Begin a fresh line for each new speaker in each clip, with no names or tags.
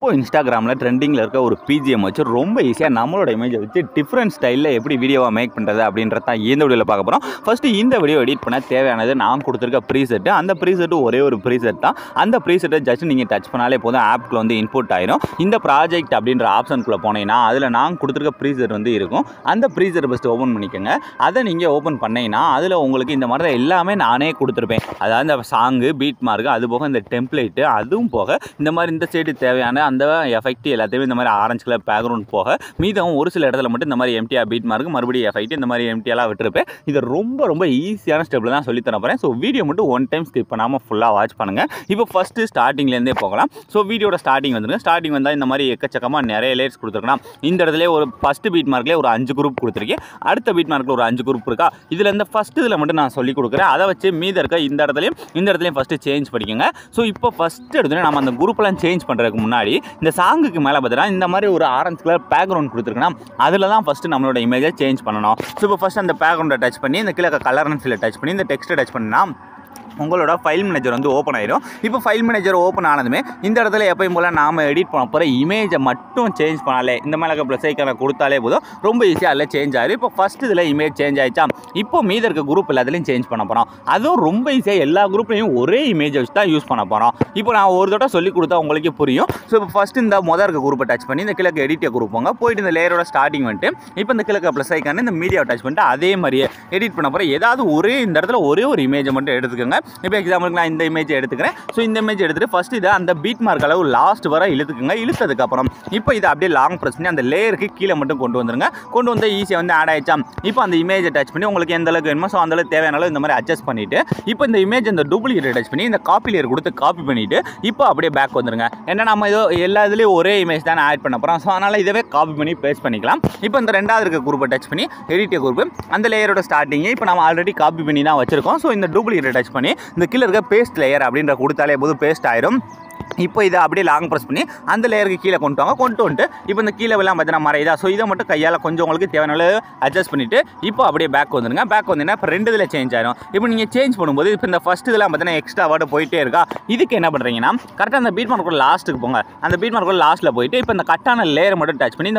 இப்போ இன்ஸ்டாகிராமில் ட்ரெண்டிங்கில் இருக்க ஒரு பிஜிஎம் வச்சு ரொம்ப ஈஸியாக நம்மளோட இமேஜை வச்சு டிஃப்ரெண்ட் ஸ்டைலில் எப்படி வீடியோவாக மேக் பண்ணுறது அப்படின்றத தான் இந்த வீடியோவில் பார்க்க போகிறோம். ஃபஸ்ட்டு இந்த வீடியோ எடிட் பண்ண தேவையானது நான் கொடுத்துருக்க ப்ரீசெட்டு. அந்த ப்ரீசெட்டு ஒரே ஒரு ப்ரீசெட் தான். அந்த ப்ரீசெட்டை ஜஸ்ட் நீங்கள் டச் பண்ணாலே போதும் ஆப்புக்குள்ள வந்து இன்புட் ஆயிரும். இந்த ப்ராஜெக்ட் அப்படின்ற ஆப்ஷனுக்குள்ளே போனீங்கன்னா அதில் நான் கொடுத்துருக்க ப்ரீசெட் வந்து இருக்கும். அந்த ப்ரீசெட்டை ஃபஸ்ட்டு ஓப்பன் பண்ணிக்கோங்க. அதை நீங்கள் ஓப்பன் பண்ணீங்கன்னா அதில் உங்களுக்கு இந்த மாதிரி எல்லாமே நானே கொடுத்துருப்பேன். அதாவது இந்த சாங்கு, பீட் மார்க்கு, அது போக இந்த டெம்ப்ளேட்டு, அதுவும் போக இந்த மாதிரி இந்த சைடு தேவையான அந்த எஃபெக்ட் எல்லாத்தையுமே இந்த மாதிரி ஆரஞ்சு கலர் பேக்ரவுண்ட் போக மீதம் ஒரு சில இடத்துல மட்டும் இந்த மாதிரி எம்டிஆ பீட் மார்க்கு, மறுபடியும் எஃபெக்ட், இந்த மாதிரி எம்டிஆலாம் விட்டுருப்பேன். இது ரொம்ப ஈஸியான ஸ்டெப்பில் தான் சொல்லி தர போகிறேன். ஸோ வீடியோ மட்டும் ஒன் டைம் ஸ்கிப் பண்ணாமல் ஃபுல்லாக வாட்ச் பண்ணுங்கள். இப்போ ஃபஸ்ட்டு ஸ்டார்டிங்லேருந்தே போகலாம். ஸோ வீடியோட ஸ்டார்டிங் வந்துருங்க. ஸ்டார்டிங் வந்தால் இந்த மாதிரி எக்கச்சக்கமாக நிறைய லேயர்ஸ் கொடுத்துருக்கலாம். இந்த இடத்துல ஒரு ஃபஸ்ட்டு பீட் மார்க்லேயே ஒரு 5 குரூப் கொடுத்துருக்கேன். அடுத்த பீட் மார்க்கில் ஒரு 5 குரூப் இருக்கா. இதில் இந்த ஃபஸ்ட்டு இதில் மட்டும் நான் சொல்லி கொடுக்குறேன். அதை வச்சு மீத இருக்க இந்த இடத்துலையும் ஃபஸ்ட்டு சேஞ்ச் பண்ணிக்கோங்க. ஸோ இப்போ ஃபஸ்ட்டு எடுத்துகிட்டு நம்ம அந்த குரூப்லாம் சேஞ்ச் பண்ணுறதுக்கு முன்னாடி இந்த சாங்குக்கு மேலே பார்த்தீங்கன்னா இந்த மாதிரி ஒரு ஆரஞ்சு கலர் பேக்ரவுண்ட் கொடுத்துருக்கோன்னா அதில் தான் ஃபஸ்ட்டு நம்மளோட இமேஜை சேஞ்ச் பண்ணணும். ஸோ இப்போ ஃபஸ்ட்டு அந்த பேக்ரவுண்டை டச் பண்ணி இந்த கீழே கலர்னு ஃபில்லை டச் பண்ணி இந்த டெக்ஸ்ட்டை டச் பண்ணினா உங்களோட ஃபைல் மேனேஜர் வந்து ஓப்பன் ஆயிடும். இப்போ ஃபைல் மேனேஜர் ஓப்பன் ஆனதுமே இந்த இடத்துல எப்பயும் போல் நாம் எடிட் பண்ண போகிற இமேஜை மட்டும் சேஞ்ச் பண்ணாலே, இந்த மேலே ப்ளஸ் ஐக்கானை கொடுத்தாலே போதும், ரொம்ப ஈஸியாக அதில் சேஞ்ச் ஆகிடும். இப்போ ஃபஸ்ட்டு இதில் இமேஜ் சேஞ்ச் ஆகிடுச்சா, இப்போ மீத இருக்க குரூப் எல்லாத்துலையும் சேஞ்ச் பண்ண போகிறோம். அதுவும் ரொம்ப ஈஸியாக எல்லா குரூப்லையும் ஒரே இமேஜை வச்சு தான் யூஸ் பண்ண போகிறோம். இப்போ நான் ஒரு தடவை சொல்லி கொடுத்தா உங்களுக்கே புரியும். ஸோ இப்போ ஃபஸ்ட்டு இந்த இருக்க குரூப்பை டச் பண்ணி இந்த கிழக்கு எடிட்டை குரூப் போங்க. போயிட்டு இந்த லேயரோட ஸ்டார்டிங் வந்துட்டு இப்போ இந்த கிழக்கு ப்ளஸ் ஐக்கான இந்த மீடியாவை டச் பண்ணிட்டு அதே மாதிரியே எடிட் பண்ண போகிறேன். ஏதாவது இந்த இடத்துல ஒரே ஒரு இமேஜை மட்டும் எடுத்துக்கோங்க. இப்போ எக்ஸாம்பிளுக்கு இந்த இமேஜ் எடுத்துக்கிறேன். ஸோ இந்த இமேஜ் எடுத்துட்டு ஃபர்ஸ்ட் இதை அந்த பீட் மார்க் அளவு லாஸ்ட் வர இழுத்துக்குங்க. இழுத்ததுக்கப்புறம் இப்போ இதை அப்படியே லாங் ப்ரெஸ் பண்ணி அந்த லேயருக்கு கீழே மட்டும் கொண்டு வந்துருங்க. கொண்டு வந்து ஈஸியாக வந்து ஆட் ஆயிடுச்சா. இப்போ அந்த இமேஜை டச் பண்ணி உங்களுக்கு எந்த அளவுக்கு வேணுமோ ஸோ அந்த அளவுக்கு தேவையான அளவு இந்த மாதிரி அட்ஜஸ்ட் பண்ணிட்டு இப்போ இந்த இமேஜ் இந்த டூப்ளிகேட் டச் பண்ணி இந்த காப்பி லேயர் கொடுத்து காப்பி பண்ணிட்டு இப்போ அப்படியே பேக் வந்துருங்க. ஏன்னா நம்ம இதோ எல்லா இதுலேயும் ஒரே இமேஜ் தான் ஆட் பண்ண போகிறோம். ஸோ அதனால் இதவே காப்பி பண்ணி பேஸ்ட் பண்ணிக்கலாம். இப்போ இந்த ரெண்டாவது இருக்க குரூப்பை டச் பண்ணி எடிட் குரூப் அந்த லேயரோட ஸ்டார்டிங்கே இப்போ நம்ம ஆல்ரெடி காப்பி பண்ணி தான் வச்சிருக்கோம். ஸோ இந்த டூப்ளிகேட் டச் பண்ணி இந்த கீழே இருக்க பேஸ்ட் லேயர் அப்படின்ற கொடுத்தாலே போது பேஸ்ட் ஆயிரும். இப்போ இதை அப்படியே லாங் ப்ரெஸ் பண்ணி அந்த லேயருக்கு கீழே கொண்டு வந்துட்டு இப்போ இந்த கீழே எல்லாம் பார்த்தீங்கன்னா மறையுதா. ஸோ இதை மட்டும் கையால் கொஞ்சம் உங்களுக்கு தேவையான அட்ஜஸ்ட் பண்ணிவிட்டு இப்போ அப்படியே பேக் வந்துடுங்க. பேக் வந்தீங்கன்னா இப்போ 2 இதில் சேஞ்ச் ஆயிரும். இப்போ நீங்கள் சேஞ்ச் பண்ணும்போது இப்போ இந்த ஃபஸ்ட் இதெல்லாம் பார்த்தீங்கன்னா எக்ஸ்ட்ரா வேர்டு போயிட்டே இருக்கா. இதுக்கு என்ன பண்ணுறீங்கன்னா கரெக்டாக அந்த பீட் மார்க்கோட லாஸ்ட்டுக்கு போங்க. அந்த பீட் மார்க்கோட லாஸ்ட்டில் போயிட்டு இப்போ இந்த கட்டான லேயர் மட்டும் டச் பண்ணி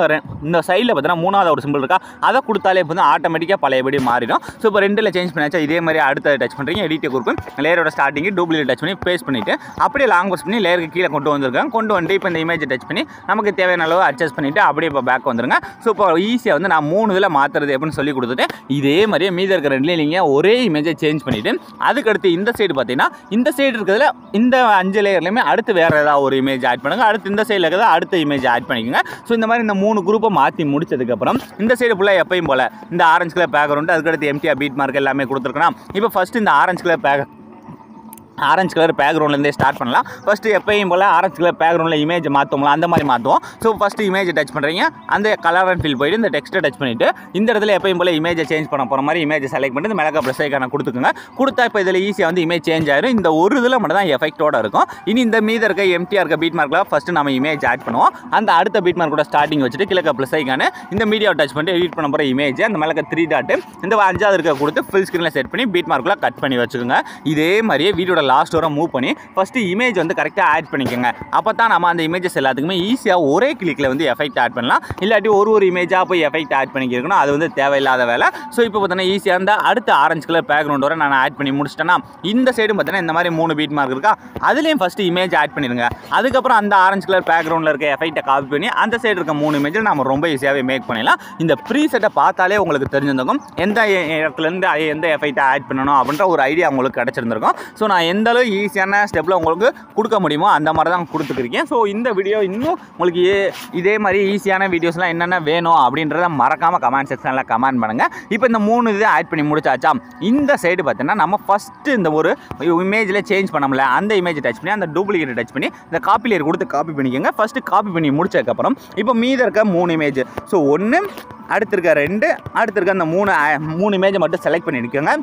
இந்த சைடில் பார்த்தீங்கன்னா 3வது ஒரு சிம்பிள் இருக்கா, அதை கொடுத்தாலே இப்போ ஆட்டோமேட்டிக்காக பழையபடி மாறிடும். ஸோ இப்போ 2 சேஞ்ச் பண்ணியாச்சா. இதே மாதிரி அடுத்த டச் பண்ணுறீங்க. எடிட் குரூப் லேயரோட ஸ்டார்டிங்கு டூப்ளிகேட் டச் பண்ணி பேஸ்ட் பண்ணிவிட்டு அப்படியே லாங் ப்ரெஸ் பண்ணி லேயருக்கு கீழே கொண்டு வந்துருக்காங்க. கொண்டு வந்து இப்போ இந்த இமேஜை டச் பண்ணி நமக்கு தேவையான அளவு அட்ஜஸ்ட் பண்ணிவிட்டு அப்படியே இப்போ பேக் வந்துருங்க. ஸோ இப்போ ஈஸியாக வந்து நான் 3 இதில் மாற்றுறது எப்படின்னு சொல்லி கொடுத்துட்டு இதே மாதிரியே மீத இருக்கிற 2லேயும் நீங்கள் ஒரே இமேஜை சேஞ்ச் பண்ணிவிட்டு அதுக்கடுத்து இந்த சைடு பார்த்தீங்கன்னா இந்த சைடு இருக்கிறதுல இந்த 5 லேயர்லையுமே அடுத்து வேறு ஏதாவது ஒரு இமேஜ் ஆட் பண்ணுங்கள். அடுத்து இந்த சைடில் இருக்கிறத அடுத்த இமேஜ் ஆட் பண்ணிக்கோங்க. ஸோ இந்த மாதிரி இந்த 3 குரூப்பை மாற்றி முடிச்சதுக்கப்புறம் இந்த சைடு ஃபுல்லாக எப்பயும் போல் இந்த ஆரஞ்சு கலர் பேக்ரவுண்டு அதுக்கடுத்து எம்டிஆ பீட் மார்க் எல்லாமே கொடுத்துருக்கணும். இப்போ ஃபஸ்ட்டு இந்த ஆரஞ்சு கலர் பேக்ரவுண்ட்லேருந்தே ஸ்டார்ட் பண்ணலாம். ஃபஸ்ட்டு எப்பயும் போல் ஆரஞ்சு கலர் பேக்ரவுண்டில் இமேஜ் மாற்றுவோம்ல அந்த மாதிரி மாற்றுவோம். ஸோ ஃபஸ்ட்டு இமேஜை டச் பண்ணுறீங்க. அந்த கலர் அண்ட் ஃபில் போய்ட்டு இந்த டெக்ஸ்ட்டை டச் பண்ணிவிட்டு இந்த இடத்துல எப்பயும் போல் இமேஜை சேஞ்ச் பண்ண போகிற மாதிரி இமேஜை செலக்ட் பண்ணிட்டு இந்த மிளகா ப்ளஸ் ஐக்கான கொடுத்துக்குங்க. கொடுத்தா இப்போ இதில் ஈஸியாக வந்து இமேஜ் சேஞ்ச் ஆயிரும். இந்த ஒரு இதில் மட்டும் தான் எஃபெக்டோட இருக்கும். இனி இந்த மீத இருக்க எம்டிஆர் இருக்க பீட் மார்க்கில் ஃபஸ்ட்டு நம்ம இமேஜ் ஆட் பண்ணுவோம். அந்த அடுத்த பீட் மார்க்கோட ஸ்டார்டிங் வச்சுட்டு கிழக்க ப்ளஸ் ஐக்கான இந்த மீடியாவை டச் பண்ணிட்டு எடிட் பண்ண போகிற இமேஜ் அந்த மிளகா 3 டாட் இந்த 5வது இருக்க கொடுத்து ஃபுல் ஸ்க்ரீனில் செட் பண்ணி பீட் மார்க்கில் கட் பண்ணி வச்சுக்கோங்க. இதே மாதிரியே வீடியோட லாஸ்ட் வர மூவ் பண்ணி ஃபஸ்ட்டு இமேஜ் வந்து கரெக்டாக ஆட் பண்ணிக்கோங்க. அப்போ தான் நம்ம அந்த இமேஜஸ் எல்லாத்துக்குமே ஈஸியாக ஒரே கிளிக்கில் வந்து எஃபெக்ட் ஆட் பண்ணலாம். இல்லாட்டி ஒரு இமேஜாக போய் எஃபெக்ட் ஆட் பண்ணிக்கிறக்கணும், அது வந்து தேவையில்லாத வேலை. ஸோ இப்போ பார்த்தீங்கன்னா ஈஸியாக இருந்தால் அடுத்த ஆரஞ்சு கலர் பேக்ரவுண்ட் வர நான் ஆட் பண்ணி முடிச்சிட்டேன்னா இந்த சைடு பார்த்தீங்கன்னா இந்த மாதிரி 3 பீட் மார்க் இருக்கா, அதுலேயும் ஃபஸ்ட்டு இமேஜ் ஆட் பண்ணிடுங்க. அதுக்கப்புறம் அந்த ஆரஞ்சு கலர் பேக்ரவுண்டில் இருக்க எஃபெக்ட்டை காப்பி பண்ணி அந்த சைடு இருக்க 3 இமேஜில் நம்ம ரொம்ப ஈஸியாகவே மேக் பண்ணிடலாம். இந்த ப்ரீசெட்டை பார்த்தாலே உங்களுக்கு தெரிஞ்சிருக்கும் எந்த இடத்துலேருந்து எந்த எஃபெக்ட்டை ஆட் பண்ணணும் அப்படின்ற ஒரு ஐடியா உங்களுக்கு கிடச்சிருந்துருக்கும். ஸோ நான் எந்த அளவு ஈஸியான ஸ்டெப்பில் உங்களுக்கு கொடுக்க முடியுமோ அந்த மாதிரி தான் கொடுத்துருக்கேன். ஸோ இந்த வீடியோ இன்னும் உங்களுக்கு இதே மாதிரி ஈஸியான வீடியோஸ்லாம் என்னென்ன வேணும் அப்படின்றத மறக்காமல் கமெண்ட் செக்ஷனில் கமெண்ட் பண்ணுங்கள். இப்போ இந்த 3 இதை ஆட் பண்ணி முடிச்சாச்சா. இந்த சைடு பார்த்தீங்கன்னா நம்ம ஃபஸ்ட்டு இந்த ஒரு இமேஜில் சேஞ்ச் பண்ணோம்ல அந்த இமேஜை டச் பண்ணி அந்த டூப்ளிகேட் டச் பண்ணி இந்த காப்பி லேயர் கொடுத்து காப்பி பண்ணிக்கோங்க. ஃபஸ்ட்டு காப்பி பண்ணி முடிச்சதுக்கப்புறம் இப்போ மீத இருக்க 3 இமேஜ், ஸோ 1 அடுத்து இருக்க 2 அடுத்து இருக்க அந்த 3 இமேஜை மட்டும் செலக்ட் பண்ணியிருக்கோங்க.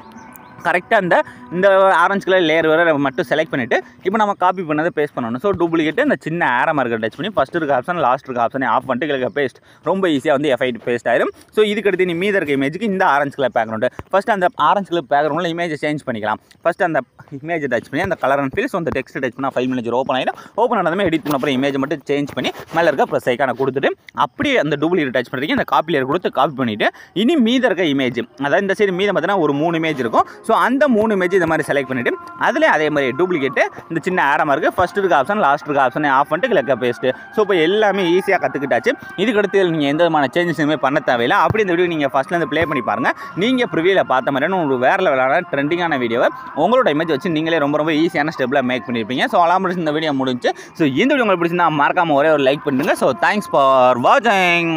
கரெக்டாக இந்த ஆரஞ்சு கலர் லேயர் வர மட்டும் செலக்ட் பண்ணிவிட்டு இப்போ நம்ம காப்பி பண்ணதை பேஸ்ட் பண்ணணும். ஸோ டூப்ளிகேட் இந்த சின்ன ஆரோ மார்க்கர் டச் பண்ணி ஃபஸ்ட்டு இருக்க ஆப்ஷன் லாஸ்ட் இருக்க ஆப்ஷனை ஆஃப் பண்ணிட்டு கிளிக் பேஸ்ட். ரொம்ப ஈஸியாக வந்து எஃபைட் பேஸ்ட் ஆயிரும். ஸோ இதுக்கடுத்து நீ மீத இருக்க இமேஜுக்கு இந்த ஆரஞ்சு கலர் பேக்ரவுண்டு ஃபஸ்ட்டு அந்த ஆரஞ்சு கலர் பேக்ரவுண்டில் இமேஜை சேஞ்ச் பண்ணிக்கலாம். ஃபஸ்ட்டு அந்த இமேஜை டச் பண்ணி அந்த கலர் அண்ட் ஃபீல்ஸ் அந்த டெக்ஸ்ட் டச் பண்ணால் ஃபைல் மேனேஜர் ஓப்பன் ஆகிடும். ஓப்பன் ஆனதுமே எடிட் பண்ண அப்புறம் இமேஜை மட்டும் சேஞ்ச் பண்ணி மேலே இருக்க ப்ளஸ் ஐக்கானை கொடுத்துட்டு அப்படியே அந்த டூப்ளிகேட் டச் பண்ணுறீங்க. இந்த காப்பி லேயர் கொடுத்து காப்பி பண்ணிவிட்டு இனி மீத இருக்க இமேஜ் அதாவது இந்த சைடு மீதம் பார்த்தீங்கன்னா ஒரு 3 இமேஜ் இருக்கும். ஸோ அந்த 3 இமேஜ் இந்த மாதிரி செலக்ட் பண்ணிவிட்டு அதில் அதே மாதிரி டூப்ளிகேட்டு இந்த சின்ன ஆரமாக இருக்குது ஃபஸ்ட்டு இருக்க ஆப்ஷன் லாஸ்ட் இருக்க ஆப்ஷனை ஆஃப் பண்ணிட்டு கிளிக் பேஸ்ட்டு. ஸோ இப்போ எல்லாமே ஈஸியாக கற்றுக்கிட்டாச்சு. இதுக்கடுத்து நீங்கள் எந்த விதமான சேஞ்சஸ் எதுவுமே பண்ண தேவையில்லை. அப்படி இந்த வீடியோ நீங்கள் ஃபஸ்ட்லேருந்து ப்ளே பண்ணி பாருங்கள். நீங்கள் ப்ரிவியூவில் பார்த்த மாதிரியான ஒரு வேறு லெவலான ட்ரெண்டிங்கான வீடியோவை உங்களோட இமேஜ் வச்சு நீங்களே ரொம்ப ஈஸியான ஸ்டெப்பில் மேக் பண்ணியிருப்பீங்க. ஸோ அலாம் இந்த வீடியோ முடிஞ்சு. ஸோ இந்த வீடியோ உங்களுக்கு பிடிச்சிருந்தா மறக்காமல் ஒரே ஒரு லைக் பண்ணுங்கள். ஸோ தேங்க்ஸ் ஃபார் வாட்சிங்.